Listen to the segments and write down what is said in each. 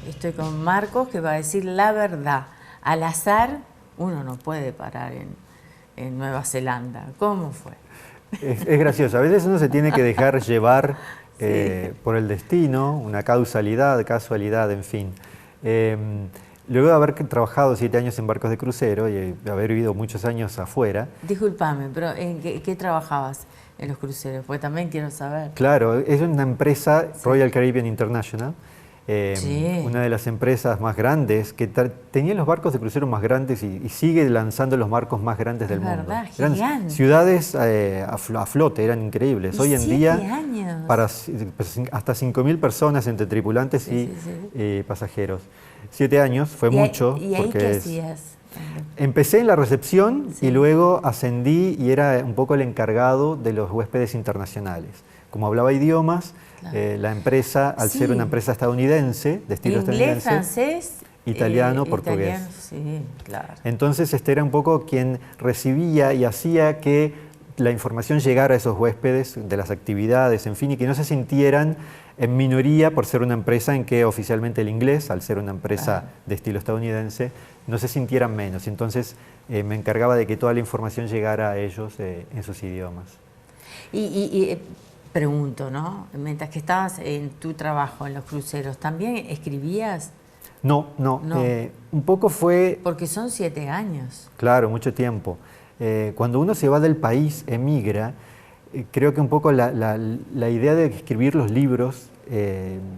Estoy con Marcos, que va a decir la verdad. Al azar, uno no puede parar en Nueva Zelanda. ¿Cómo fue? Es gracioso. A veces uno se tiene que dejar llevar por el destino, una casualidad, en fin. Luego de haber trabajado 7 años en barcos de crucero y haber vivido muchos años afuera. Discúlpame, pero ¿en qué trabajabas en los cruceros? Porque también quiero saber. Claro, es una empresa, sí. Royal Caribbean International. Sí. Una de las empresas más grandes, que tenía los barcos de crucero más grandes y sigue lanzando los barcos más grandes del mundo. Eran ciudades a flote, eran increíbles. Hoy en día, años. Para hasta 5.000 personas entre tripulantes y pasajeros. 7 años, fue mucho. ¿Y ahí qué hacías? Empecé en la recepción y luego ascendí y era un poco el encargado de los huéspedes internacionales. Como hablaba idiomas, la empresa, al ser una empresa estadounidense, de estilo estadounidense, francés, italiano, portugués. Sí, claro. Entonces era un poco quien recibía y hacía que la información llegara a esos huéspedes de las actividades, en fin, y que no se sintieran en minoría por ser una empresa en que oficialmente el inglés, al ser una empresa de estilo estadounidense, no se sintieran menos. Entonces me encargaba de que toda la información llegara a ellos en sus idiomas. Pregunto, ¿no? Mientras que estabas en tu trabajo en los cruceros, ¿también escribías? No. Un poco fue... Porque son 7 años. Claro, mucho tiempo. Cuando uno se va del país, emigra, creo que un poco la idea de escribir los libros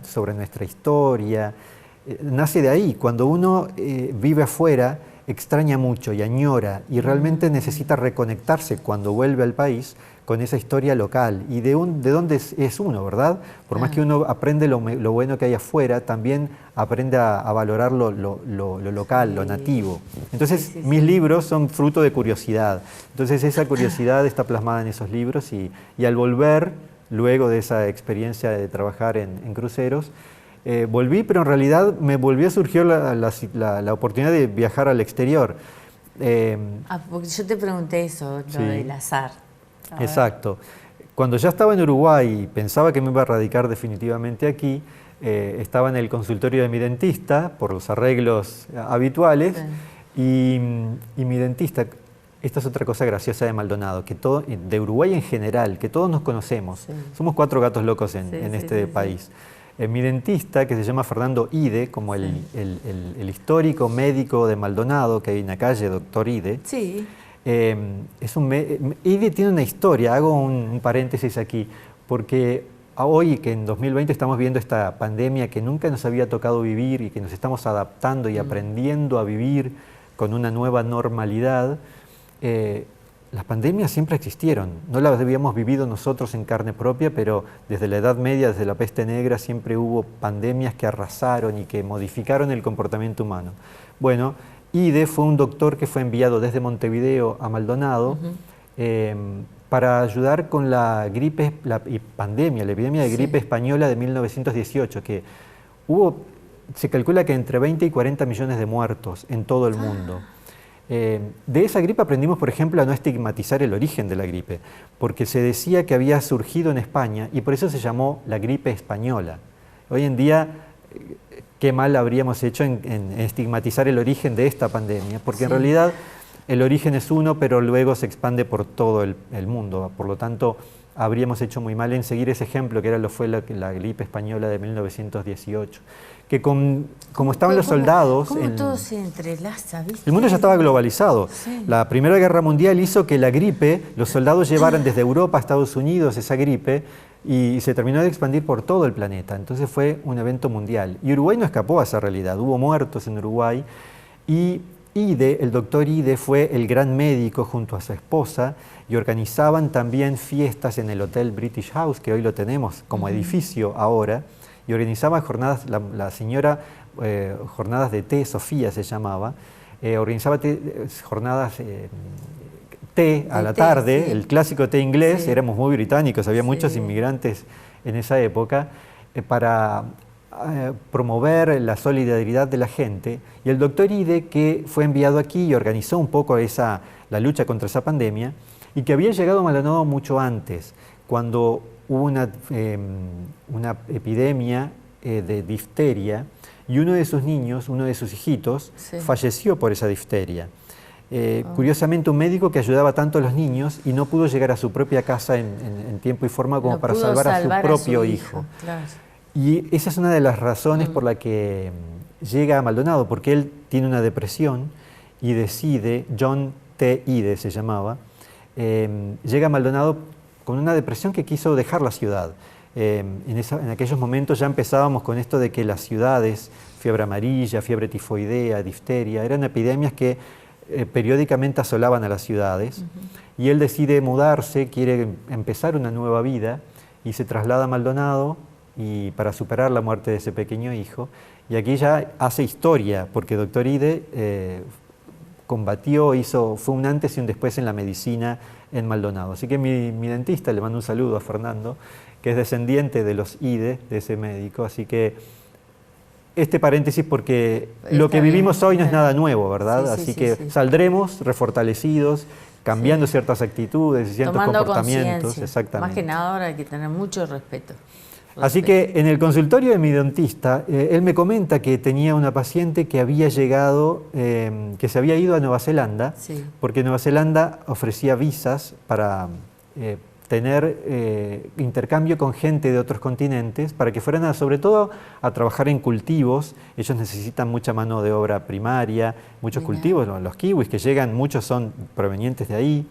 sobre nuestra historia nace de ahí. Cuando uno vive afuera, extraña mucho y añora y realmente necesita reconectarse cuando vuelve al país con esa historia local y de dónde es uno, ¿verdad? Por más que uno aprende lo bueno que hay afuera, también aprende a valorar lo local, lo nativo. Entonces, mis libros son fruto de curiosidad. Entonces, esa curiosidad está plasmada en esos libros y al volver, luego de esa experiencia de trabajar en cruceros, volví, pero en realidad me volvió a surgir la oportunidad de viajar al exterior. Porque yo te pregunté eso, lo del azar. Exacto. Cuando ya estaba en Uruguay y pensaba que me iba a radicar definitivamente aquí, estaba en el consultorio de mi dentista por los arreglos habituales y mi dentista, esta es otra cosa graciosa de Maldonado, de Uruguay en general, que todos nos conocemos, somos 4 gatos locos en este país. Mi dentista, que se llama Fernando Ide, como el histórico médico de Maldonado, que hay en la calle Doctor Ide. Ide tiene una historia, hago un paréntesis aquí, porque hoy que en 2020 estamos viendo esta pandemia que nunca nos había tocado vivir y que nos estamos adaptando y aprendiendo a vivir con una nueva normalidad, las pandemias siempre existieron, no las habíamos vivido nosotros en carne propia, pero desde la Edad Media, desde la peste negra, siempre hubo pandemias que arrasaron y que modificaron el comportamiento humano. Bueno, Ide fue un doctor que fue enviado desde Montevideo a Maldonado para ayudar con la gripe, la epidemia de gripe española de 1918, que se calcula que entre 20 y 40 millones de muertos en todo el mundo. De esa gripe aprendimos, por ejemplo, a no estigmatizar el origen de la gripe, porque se decía que había surgido en España y por eso se llamó la gripe española. Hoy en día, qué mal habríamos hecho en estigmatizar el origen de esta pandemia, porque en realidad el origen es uno, pero luego se expande por todo el mundo. Por lo tanto, habríamos hecho muy mal en seguir ese ejemplo, que fue la gripe española de 1918. Que como estaban los soldados... ¿Cómo todo se entrelaza, viste? El mundo ya estaba globalizado. La Primera Guerra Mundial hizo que la gripe, los soldados llevaran desde Europa a Estados Unidos esa gripe y se terminó de expandir por todo el planeta. Entonces fue un evento mundial. Y Uruguay no escapó a esa realidad. Hubo muertos en Uruguay y el doctor Ide fue el gran médico junto a su esposa y organizaban también fiestas en el Hotel British House, que hoy lo tenemos como edificio ahora, y organizaba jornadas, la señora, jornadas de té, Sofía se llamaba, organizaba jornadas té a la tarde, el clásico té inglés, éramos muy británicos, había muchos inmigrantes en esa época, para promover la solidaridad de la gente, y el doctor Ide, que fue enviado aquí y organizó un poco la lucha contra esa pandemia, y que había llegado a Maldonado mucho antes, cuando hubo una epidemia de difteria, y uno de sus niños, uno de sus hijitos, Sí. falleció por esa difteria. Curiosamente, un médico que ayudaba tanto a los niños y no pudo llegar a su propia casa en tiempo y forma como No para pudo salvar a su propio hija, hijo. claro. Y esa es una de las razones por la que llega a Maldonado, porque él tiene una depresión y decide, John T. Ide se llamaba, llega a Maldonado con una depresión que quiso dejar la ciudad. En aquellos momentos ya empezábamos con esto de que las ciudades, fiebre amarilla, fiebre tifoidea, difteria, eran epidemias que periódicamente asolaban a las ciudades. Y él decide mudarse, quiere empezar una nueva vida y se traslada a Maldonado y para superar la muerte de ese pequeño hijo. Y aquí ya hace historia, porque doctor Ide combatió, fue un antes y un después en la medicina en Maldonado. Así que mi dentista, le mando un saludo a Fernando, que es descendiente de los Ide, de ese médico. Así que este paréntesis, porque lo que vivimos hoy no es nada nuevo, ¿verdad? Así que saldremos refortalecidos, cambiando ciertas actitudes y ciertos comportamientos. Exactamente. Más que nada ahora hay que tener mucho respeto. Así que en el consultorio de mi dentista, él me comenta que tenía una paciente que había llegado, que se había ido a Nueva Zelanda, porque Nueva Zelanda ofrecía visas para tener intercambio con gente de otros continentes, para que fueran sobre todo a trabajar en cultivos. Ellos necesitan mucha mano de obra primaria, muchos cultivos, los kiwis que llegan, muchos son provenientes de ahí.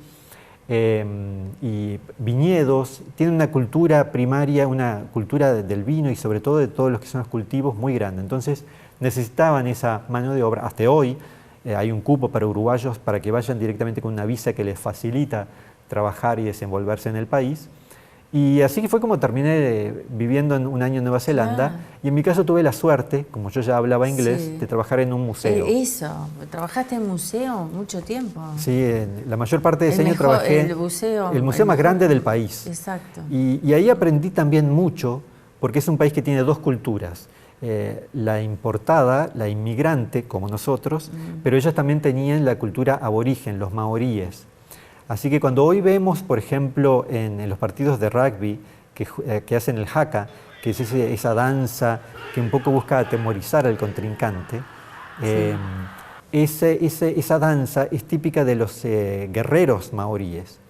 Y viñedos, tienen una cultura primaria, una cultura del vino y sobre todo de todos los que son los cultivos muy grande. Entonces necesitaban esa mano de obra. Hasta hoy hay un cupo para uruguayos para que vayan directamente con una visa que les facilita trabajar y desenvolverse en el país. Y así fue como terminé viviendo en un año en Nueva Zelanda. Y en mi caso tuve la suerte, como yo ya hablaba inglés, de trabajar en un museo. Eso, ¿trabajaste en museo mucho tiempo? Sí, la mayor parte de ese año trabajé en el museo más grande del país. Exacto. Y ahí aprendí también mucho, porque es un país que tiene dos culturas. La importada, la inmigrante, como nosotros, pero ellos también tenían la cultura aborigen, los maoríes. Así que cuando hoy vemos, por ejemplo, en los partidos de rugby que hacen el haka, que es esa danza que un poco busca atemorizar al contrincante, esa danza es típica de los guerreros maoríes.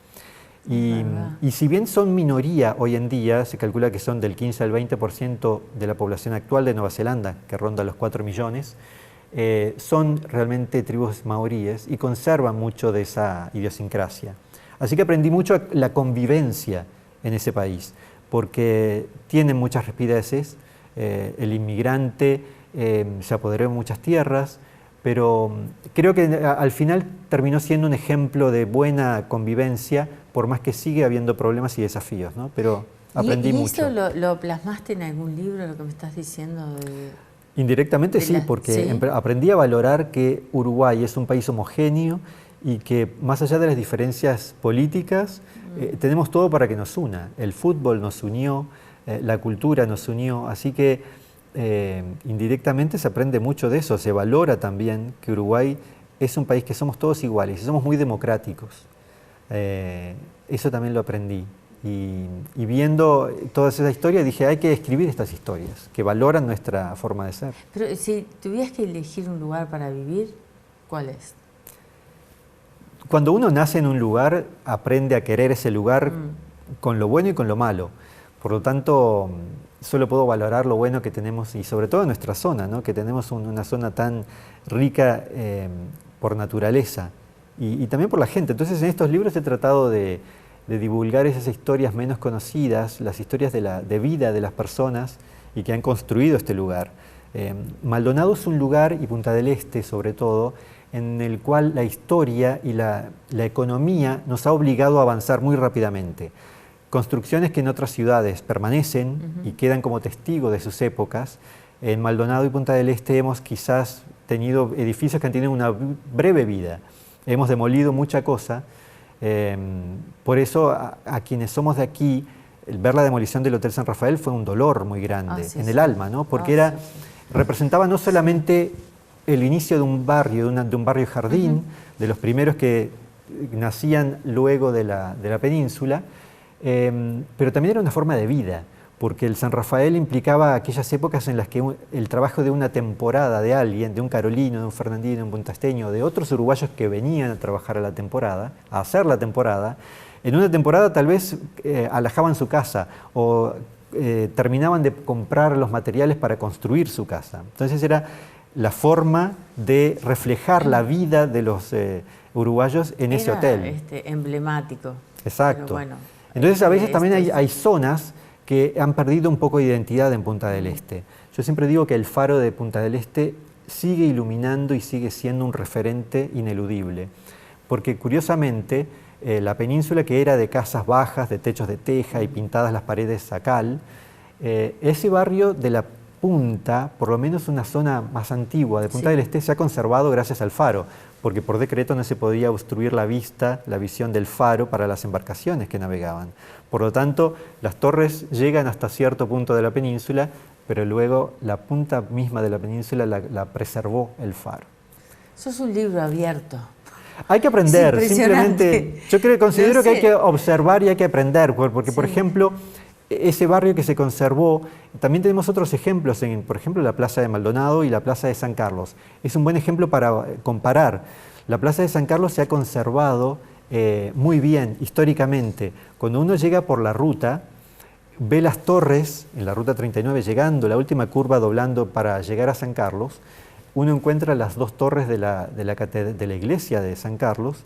Y si bien son minoría hoy en día, se calcula que son del 15 al 20% de la población actual de Nueva Zelanda, que ronda los 4 millones, son realmente tribus maoríes y conservan mucho de esa idiosincrasia. Así que aprendí mucho la convivencia en ese país, porque tienen muchas rispideces, el inmigrante se apoderó de muchas tierras, pero creo que al final terminó siendo un ejemplo de buena convivencia, por más que sigue habiendo problemas y desafíos, ¿no? Pero aprendí mucho. ¿Y eso lo plasmaste en algún libro, lo que me estás diciendo? Indirectamente sí, porque aprendí a valorar que Uruguay es un país homogéneo y que más allá de las diferencias políticas, tenemos todo para que nos una. El fútbol nos unió, la cultura nos unió, así que indirectamente se aprende mucho de eso, se valora también que Uruguay es un país que somos todos iguales y somos muy democráticos. Eso también lo aprendí. Y viendo toda esa historia dije, hay que escribir estas historias que valoran nuestra forma de ser. Pero si tuvieras que elegir un lugar para vivir, ¿cuál es? Cuando uno nace en un lugar, aprende a querer ese lugar con lo bueno y con lo malo. Por lo tanto, solo puedo valorar lo bueno que tenemos y sobre todo en nuestra zona, ¿no? Que tenemos una zona tan rica por naturaleza y también por la gente. Entonces en estos libros he tratado de divulgar esas historias menos conocidas, las historias de vida de las personas y que han construido este lugar. Maldonado es un lugar, y Punta del Este sobre todo, en el cual la historia y la economía nos ha obligado a avanzar muy rápidamente. Construcciones que en otras ciudades permanecen y quedan como testigos de sus épocas. En Maldonado y Punta del Este hemos quizás tenido edificios que han tenido una breve vida. Hemos demolido mucha cosa. Por eso a quienes somos de aquí el ver la demolición del Hotel San Rafael fue un dolor muy grande Sí, en sí. el alma, ¿no? Porque Sí, sí. representaba no solamente el inicio de un barrio, de un barrio jardín, de los primeros que nacían luego de la península, pero también era una forma de vida, porque el San Rafael implicaba aquellas épocas en las que el trabajo de una temporada de alguien, de un carolino, de un fernandino, de un puntasteño, de otros uruguayos que venían a trabajar a la temporada, a hacer la temporada, en una temporada tal vez alajaban su casa o terminaban de comprar los materiales para construir su casa. Entonces era la forma de reflejar la vida de los uruguayos en ese hotel. Emblemático. Exacto. Pero bueno, entonces a veces también hay zonas que han perdido un poco de identidad en Punta del Este. Yo siempre digo que el faro de Punta del Este sigue iluminando y sigue siendo un referente ineludible, porque curiosamente la península, que era de casas bajas, de techos de teja y pintadas las paredes a cal, ese barrio de la Punta, por lo menos una zona más antigua de Punta del Este, se ha conservado gracias al faro, porque por decreto no se podía obstruir la vista, la visión del faro para las embarcaciones que navegaban. Por lo tanto, las torres llegan hasta cierto punto de la península, pero luego la punta misma de la península la preservó el faro. Eso es un libro abierto. Hay que aprender, simplemente. Yo considero que hay que observar y hay que aprender, porque por ejemplo, ese barrio que se conservó, también tenemos otros ejemplos, por ejemplo, la Plaza de Maldonado y la Plaza de San Carlos. Es un buen ejemplo para comparar. La Plaza de San Carlos se ha conservado muy bien históricamente. Cuando uno llega por la ruta, ve las torres, en la ruta 39, llegando, la última curva doblando para llegar a San Carlos, uno encuentra las dos torres de la iglesia de San Carlos,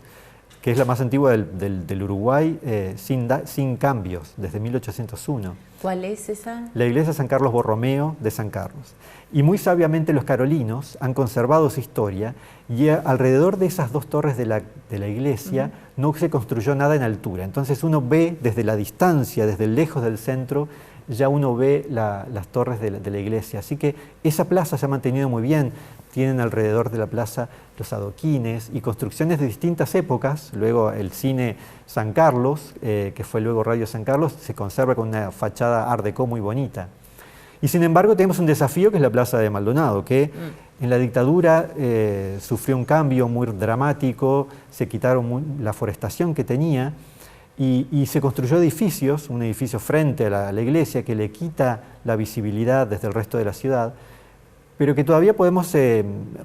que es la más antigua del Uruguay, sin cambios, desde 1801. ¿Cuál es esa? La iglesia San Carlos Borromeo de San Carlos. Y muy sabiamente los carolinos han conservado su historia y alrededor de esas dos torres de la iglesia no se construyó nada en altura. Entonces uno ve desde la distancia, desde lejos del centro, ya uno ve las torres de la iglesia. Así que esa plaza se ha mantenido muy bien. Tienen alrededor de la plaza los adoquines y construcciones de distintas épocas. Luego el cine San Carlos, que fue luego Radio San Carlos, se conserva con una fachada art déco muy bonita. Y sin embargo tenemos un desafío que es la Plaza de Maldonado, que en la dictadura sufrió un cambio muy dramático, se quitaron la forestación que tenía y se construyó edificios, un edificio frente a la iglesia que le quita la visibilidad desde el resto de la ciudad, pero que todavía podemos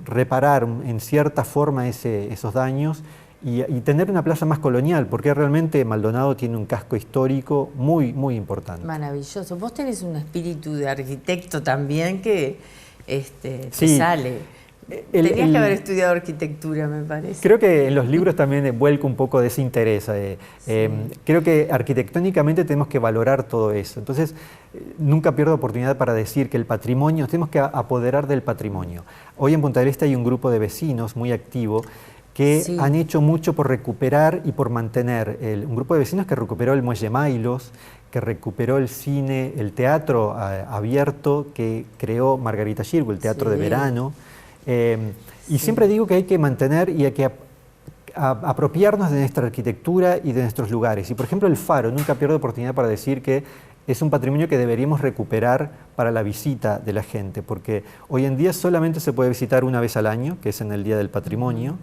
reparar en cierta forma esos daños y tener una plaza más colonial, porque realmente Maldonado tiene un casco histórico muy, muy importante. Maravilloso. Vos tenés un espíritu de arquitecto también que te sale. Tenías que haber estudiado arquitectura, me parece. Creo que en los libros también vuelco un poco de ese interés. Creo que arquitectónicamente tenemos que valorar todo eso. Entonces, nunca pierdo oportunidad para decir que el patrimonio, tenemos que apoderar del patrimonio. Hoy en Punta del Este hay un grupo de vecinos muy activo que han hecho mucho por recuperar y por mantener. Un grupo de vecinos que recuperó el Muelle Mailos, que recuperó el cine, el teatro abierto que creó Margarita Xirgu, el teatro de verano. Y siempre digo que hay que mantener y hay que apropiarnos de nuestra arquitectura y de nuestros lugares. Y por ejemplo el faro, nunca pierdo oportunidad para decir que es un patrimonio que deberíamos recuperar para la visita de la gente, porque hoy en día solamente se puede visitar una vez al año, que es en el Día del Patrimonio,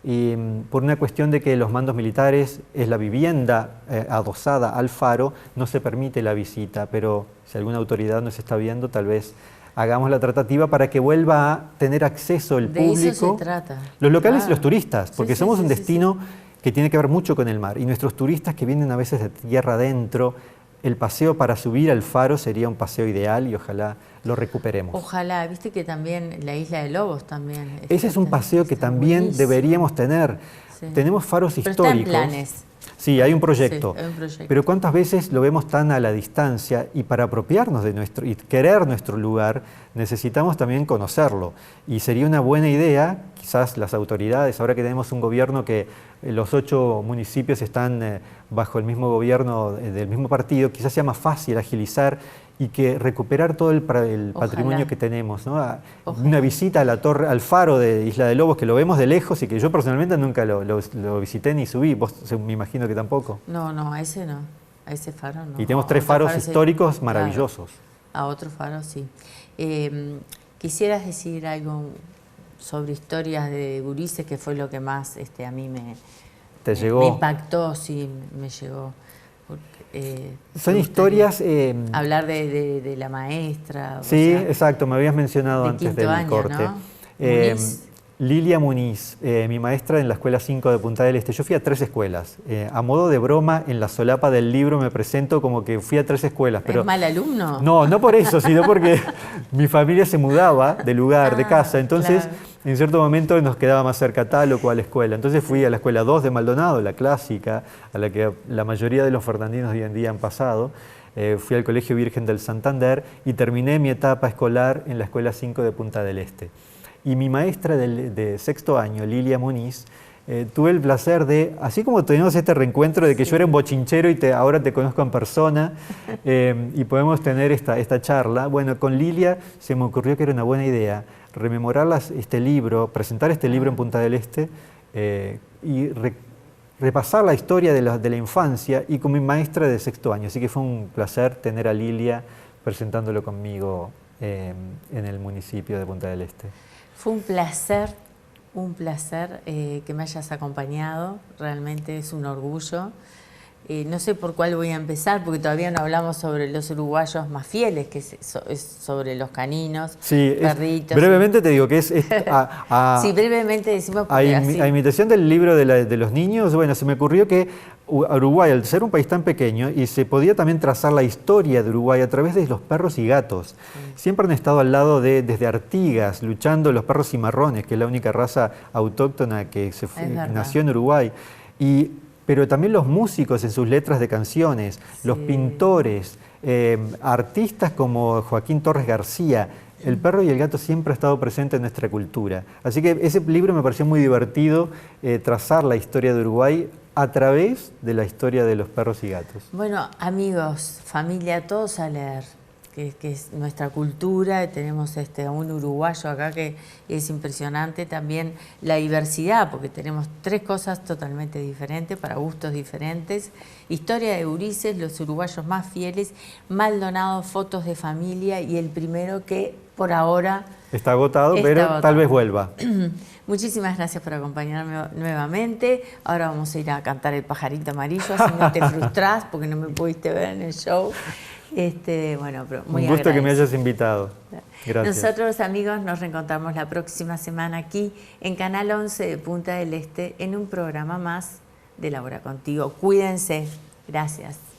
y por una cuestión de que los mandos militares es la vivienda adosada al faro, no se permite la visita, pero si alguna autoridad nos está viendo, tal vez hagamos la tratativa para que vuelva a tener acceso el público, de eso se trata. Los locales y los turistas, porque somos un destino que tiene que ver mucho con el mar, y nuestros turistas que vienen a veces de tierra adentro, el paseo para subir al faro sería un paseo ideal y ojalá lo recuperemos. Ojalá, viste que también la Isla de Lobos también. Ese es un paseo que también deberíamos tener. Tenemos faros históricos. Pero está en planes. Sí, hay un proyecto. Sí, hay un proyecto. Pero ¿cuántas veces lo vemos tan a la distancia? Y para apropiarnos de nuestro y querer nuestro lugar, necesitamos también conocerlo. Y sería una buena idea, quizás las autoridades, ahora que tenemos un gobierno que los 8 municipios están bajo el mismo gobierno del mismo partido, quizás sea más fácil agilizar y que recuperar todo el patrimonio que tenemos, ¿no? Una visita a la torre, al faro de Isla de Lobos, que lo vemos de lejos y que yo personalmente nunca lo visité ni subí, vos me imagino que tampoco. No, ese no. a ese faro no. Y tenemos 3 faros históricos maravillosos. Claro, a otro faro sí. ¿Quisieras decir algo sobre historias de gurises, que fue lo que más a mí me impactó, sí, me llegó? Son historias... hablar de la maestra. Sí, o sea, exacto, me habías mencionado antes del año, corte. ¿no? Lilia Muniz, mi maestra en la Escuela 5 de Punta del Este. Yo fui a 3 escuelas. A modo de broma, en la solapa del libro me presento como que fui a 3 escuelas. Pero ¿Es mal alumno? No, no por eso, sino porque mi familia se mudaba de lugar, de casa. Entonces, claro, en cierto momento nos quedaba más cerca tal o cual escuela. Entonces fui a la Escuela 2 de Maldonado, la clásica, a la que la mayoría de los fernandinos hoy en día han pasado. Fui al Colegio Virgen del Santander y terminé mi etapa escolar en la Escuela 5 de Punta del Este. Y mi maestra de 6º año, Lilia Muniz, tuve el placer de, así como tenemos este reencuentro de que yo era un bochinchero y ahora te conozco en persona, y podemos tener esta charla, bueno, con Lilia se me ocurrió que era una buena idea rememorar este libro, presentar este libro en Punta del Este y repasar la historia de la infancia, y con mi maestra de 6º año. Así que fue un placer tener a Lilia presentándolo conmigo en el municipio de Punta del Este. Fue un placer que me hayas acompañado, realmente es un orgullo. No sé por cuál voy a empezar, porque todavía no hablamos sobre los uruguayos más fieles, que es sobre los caninos, sí, perritos. Brevemente te digo que es... sí, brevemente decimos porque a imitación del libro de los niños, bueno, se me ocurrió que Uruguay, al ser un país tan pequeño, y se podía también trazar la historia de Uruguay a través de los perros y gatos. Siempre han estado al lado desde Artigas, luchando los perros cimarrones, que es la única raza autóctona que nació en Uruguay. Pero también los músicos en sus letras de canciones, los pintores, artistas como Joaquín Torres García. El perro y el gato siempre ha estado presente en nuestra cultura. Así que ese libro me pareció muy divertido, trazar la historia de Uruguay a través de la historia de los perros y gatos. Bueno, amigos, familia, todos a leer, que es nuestra cultura. Tenemos a un uruguayo acá que es impresionante, también la diversidad, porque tenemos 3 cosas totalmente diferentes, para gustos diferentes. Historia de Ulises, los uruguayos más fieles, Maldonado, fotos de familia, y el primero que por ahora... Está agotado, pero tal vez vuelva. Muchísimas gracias por acompañarme nuevamente. Ahora vamos a ir a cantar El Pajarito Amarillo, así no te frustrás porque no me pudiste ver en el show. Bueno, pero muy un gusto que me hayas invitado. Gracias. Nosotros, amigos, nos reencontramos la próxima semana aquí en Canal 11 de Punta del Este en un programa más de La Hora Contigo. Cuídense. Gracias.